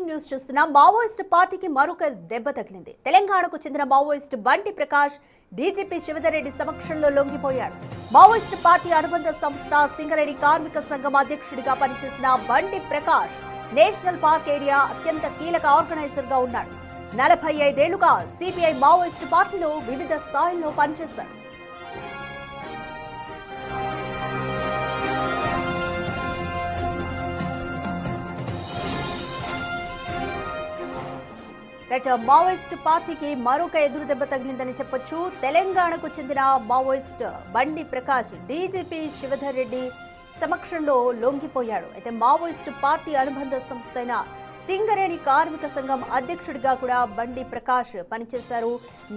News చూస్తున్న Maoist పార్టీకి మరొక దెబ్బ తగిలింది. తెలంగాణకు చెందిన మావోయిస్ట్ బండి ప్రకాష్ డీజీపీ శివధర్ రెడ్డి సమక్షంలో లొంగిపోయాడు. మావోయిస్ట్ పార్టీ అనుబంధ సంస్థ సింగరేణి కార్మిక సంఘం అధ్యక్షుడిగా పనిచేసిన బండి ప్రకాష్ నేషనల్ పార్క్ ఏరియా అత్యంత కీలక ఆర్గనైజర్ గా ఉన్నాడు. 45 ఏళ్లుగా సిపిఐ మావోయిస్ట్ పార్టీలో వివిధ స్థాయిల్లో పనిచేశాడు. మావోయిస్ట్ పార్టీకి మరొక ఎదురు దెబ్బ తగిలిందని చెప్పొచ్చు. తెలంగాణకు చెందిన మావోయిస్ట్ బండి ప్రకాష్ డీజీపీ శివధర్ రెడ్డి సమక్షంలో లొంగిపోయాడు. అయితే మావోయిస్ట్ పార్టీ అనుబంధ సంస్థ అయిన సింగరేణి కార్మిక సంఘం అధ్యక్షుడిగా కూడా బండి ప్రకాష్ పనిచేశారు.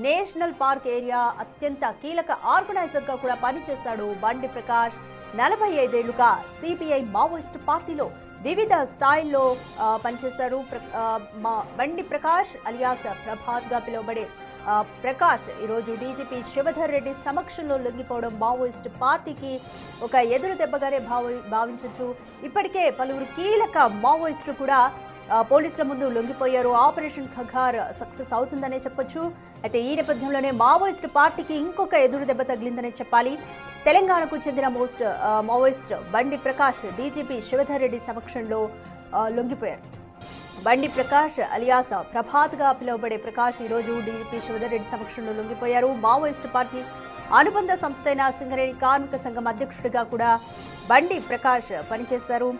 నేషనల్ పార్క్ ఏరియా అత్యంత కీలక ఆర్గనైజర్ గా కూడా పనిచేశాడు. బండి ప్రకాష్ 45 ఏళ్లుగా సిపిఐ మావోయిస్ట్ పార్టీలో వివిధ స్థాయిల్లో పనిచేశారు. బండి ప్రకాష్ అలియాస్ ప్రభాత్ గా పిలువబడే ప్రకాష్ ఈరోజు డీజీపీ శివధర్ రెడ్డి సమక్షంలో లొంగిపోవడం మావోయిస్ట్ పార్టీకి ఒక ఎదురు దెబ్బగానే భావించవచ్చు. ఇప్పటికే పలువురు కీలక మావోయిస్టులు కూడా పోలీసుల ముందు లొంగిపోయారు. ఆపరేషన్ ఖగార్ సక్సెస్ అవుతుందనే చెప్పొచ్చు. అయితే ఈ నేపథ్యంలోనే మావోయిస్ట్ పార్టీకి ఇంకొక ఎదురు దెబ్బ తగిలిందనే చెప్పాలి. తెలంగాణకు చెందిన మావోయిస్ట్ బండి ప్రకాష్ డీజీపీ శివధర్ రెడ్డి సమక్షంలో లొంగిపోయారు. బండి ప్రకాష్ అలియాస్ ప్రభాత్ గా పిలువబడే ప్రకాష్ ఈరోజు డీజీపీ శివధర్ రెడ్డి సమక్షంలో లొంగిపోయారు. మావోయిస్ట్ పార్టీ అనుబంధ సంస్థ అయిన సింగరేణి కార్మిక సంఘం అధ్యక్షుడిగా కూడా బండి ప్రకాష్ పనిచేశారు.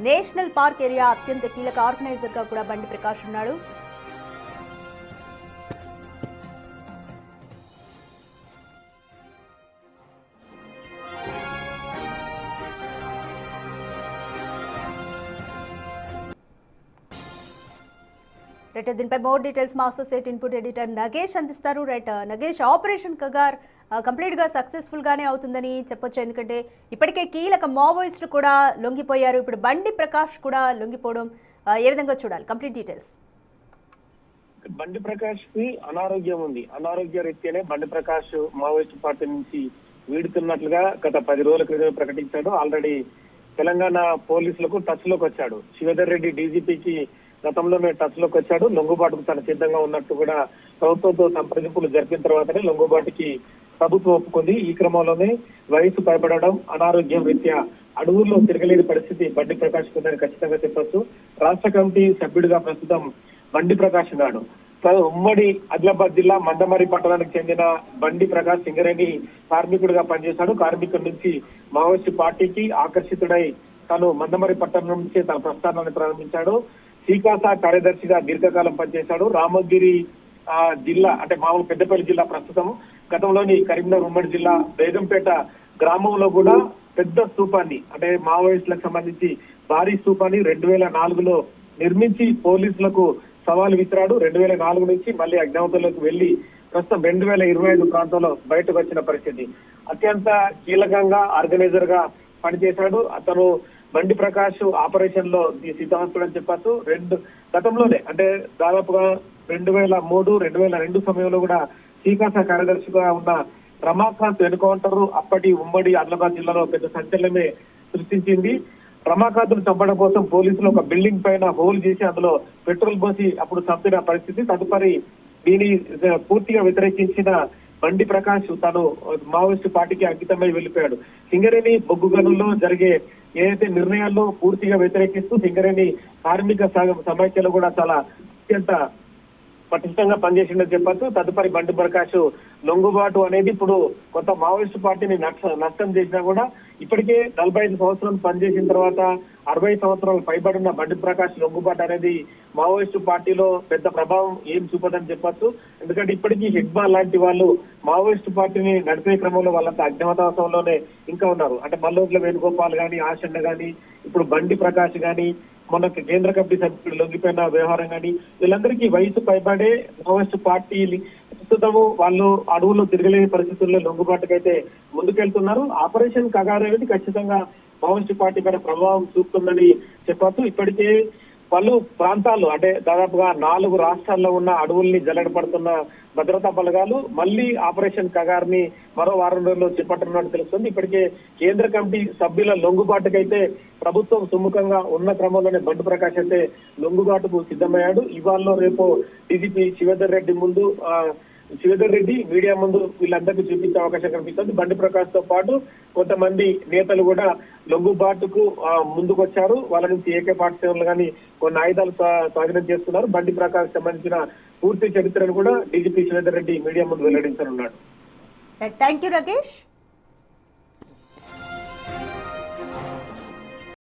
నేషనల్ పార్క్ ఏరియా అత్యంత కీలక ఆర్గనైజర్ గా కూడా బండి ప్రకాష్ ఉన్నాడు. దీనిపై మోర్ డీటెయిల్స్ మా అసోసియేట్ ఇన్పుట్ ఎడిటర్ నగేష్ అందిస్తారు. నగేష్, ఆపరేషన్ కగార్ కంప్లీట్ గా సక్సెస్ఫుల్ గానే అవుతుందని చెప్పొచ్చు. ఎందుకంటే ఇప్పటికే కీలక మావోయిస్టులు కూడా లొంగిపోయారు. ఇప్పుడు బండి ప్రకాష్ కూడా లొంగిపోవడం ఏ విధంగా చూడాలి? Complete details. బండి ప్రకాష్ కి అనారోగ్యం ఉంది. అనారోగ్య రీత్యానే బండి ప్రకాష్ మావోయిస్ట్ పార్టీ నుంచి వీడుతున్నట్లుగా గత 10 రోజుల క్రితం ప్రకటించాడు. ఆల్రెడీ తెలంగాణ పోలీసులకు టచ్ లోకి వచ్చాడు. శివధర్ రెడ్డి డీజీపీకి గతంలోనే టచ్ లోకి వచ్చాడు. లొంగుబాటుకు తన సిద్ధంగా ఉన్నట్టు కూడా ప్రభుత్వంతో సంప్రదింపులు జరిపిన తర్వాతనే లొంగుబాటుకి ప్రభుత్వం ఒప్పుకుంది. ఈ క్రమంలోనే వయసు పైబడడం, అనారోగ్యం రీత్యా అడవుల్లో తిరగలేని పరిస్థితి బండి ప్రకాష్ ఉందని ఖచ్చితంగా చెప్పొచ్చు. రాష్ట్ర కమిటీ సభ్యుడిగా ప్రస్తుతం బండి ప్రకాష్ ఉన్నాడు. ఉమ్మడి ఆదిలాబాద్ జిల్లా మందమరి పట్టణానికి చెందిన బండి ప్రకాష్ సింగరేణి కార్మికుడిగా పనిచేశాడు. కార్మికుడి నుంచి మావోయిస్ట్ పార్టీకి ఆకర్షితుడై తను మందమరి పట్టణం నుంచి తన ప్రస్థానాన్ని ప్రారంభించాడు. శ్రీకాస కార్యదర్శిగా దీర్ఘకాలం పనిచేశాడు. రామగిరి జిల్లా అంటే మామూలు పెద్దపల్లి జిల్లా ప్రస్తుతం. గతంలోని కరీంనగర్ ఉమ్మడి జిల్లా బేగంపేట గ్రామంలో కూడా పెద్ద స్తూపాన్ని అంటే మావోయిస్టులకు సంబంధించి భారీ స్తూపాన్ని 2004లో నిర్మించి పోలీసులకు సవాలు విసిరాడు. 2004 నుంచి మళ్ళీ అజ్ఞాతంలోకి వెళ్లి ప్రస్తుతం 2025 ప్రాంతంలో బయటకు వచ్చిన పరిస్థితి. అత్యంత కీలకంగా ఆర్గనైజర్ గా పనిచేశాడు. అతను బండి ప్రకాష్ ఆపరేషన్ లో సిద్ధహస్తుడని చెప్పచ్చు. గతంలోనే అంటే దాదాపుగా 2003, 2002 సమయంలో కూడా శ్రీకాస కార్యదర్శిగా ఉన్న రమాకాంత్ ఎన్కౌంటర్ అప్పటి ఉమ్మడి ఆదిలాబాద్ జిల్లాలో పెద్ద సంచలనమే సృష్టించింది. రమాకాంత్ ను చంపడం కోసం పోలీసులు ఒక బిల్డింగ్ పైన హోల్ చేసి అందులో పెట్రోల్ పోసి అప్పుడు చంపిన పరిస్థితి. తదుపరి దీని పూర్తిగా వ్యతిరేకించిన బండి ప్రకాష్ తాను మావోయిస్టు పార్టీకి అంకితమై వెళ్లిపోయాడు. సింగరేణి బొగ్గు గనుల్లో జరిగే ఏదైతే నిర్ణయాల్లో పూర్తిగా వ్యతిరేకిస్తూ సింగరేణి కార్మిక సమైక్యలో కూడా చాలా అత్యంత పటిష్టంగా పనిచేసిందని చెప్పచ్చు. తదుపరి బండి ప్రకాష్ లొంగుబాటు అనేది ఇప్పుడు కొంత మావోయిస్టు పార్టీని నష్టం చేసినా కూడా ఇప్పటికే 45 సంవత్సరాలు పనిచేసిన తర్వాత 60 సంవత్సరాలు పైబడిన బండి ప్రకాష్ లొంగుబాటు అనేది మావోయిస్టు పార్టీలో పెద్ద ప్రభావం ఏం చూపదని చెప్పచ్చు. ఎందుకంటే ఇప్పటికీ హిడ్బాల్ లాంటి వాళ్ళు మావోయిస్టు పార్టీని నడిపే క్రమంలో వాళ్ళంతా అజ్ఞాతవాసంలోనే ఇంకా ఉన్నారు. అంటే మల్లోట్ల వేణుగోపాల్ గాని, ఆశన్న గాని, ఇప్పుడు బండి ప్రకాష్ గాని, మొన్న కేంద్ర కమిటీ సభ్యులు లొంగిపోయిన వ్యవహారం కానీ వీళ్ళందరికీ వయసు పైబడే మావోయిస్టు పార్టీ ప్రస్తుతము వాళ్ళు అడవుల్లో తిరగలేని పరిస్థితుల్లో లొంగుబాటుకైతే ముందుకెళ్తున్నారు. ఆపరేషన్ కగార్ అనేది ఖచ్చితంగా మావోయిస్టు పార్టీ పైన ప్రభావం చూపుతుందని చెప్పచ్చు. ఇప్పటికే పలు ప్రాంతాల్లో అంటే దాదాపుగా 4 రాష్ట్రాల్లో ఉన్న అడవుల్ని జల్లెడపడుతున్న భద్రతా బలగాలు మళ్ళీ ఆపరేషన్ కగార్ని మరో వారం రోజుల్లో చేపట్టనున్నట్టు తెలుస్తుంది. ఇప్పటికే కేంద్ర కమిటీ సభ్యుల లొంగుబాటుకైతే ప్రభుత్వం సుముఖంగా ఉన్న క్రమంలోనే బండి ప్రకాష్ అయితే లొంగుబాటుకు సిద్ధమయ్యాడు. ఇవాళ రేపు డీజీపీ శివేందర్ రెడ్డి ముందు శివేందర్ రెడ్డి మీడియా ముందు వీళ్ళందరికీ చూపించే అవకాశం కనిపిస్తుంది. బండి ప్రకాష్ తో పాటు కొంతమంది నేతలు కూడా లొంగుబాటుకు ముందుకొచ్చారు. వాళ్ళ నుంచి AK-47 కానీ కొన్ని ఆయుధాలు స్వాధీనం చేస్తున్నారు. బండి ప్రకాష్ సంబంధించిన పూర్తి చరిత్రను కూడా డీజీపీ శివేందర్ రెడ్డి మీడియా ముందు వెల్లడించనున్నాడు. Thank you Rakesh.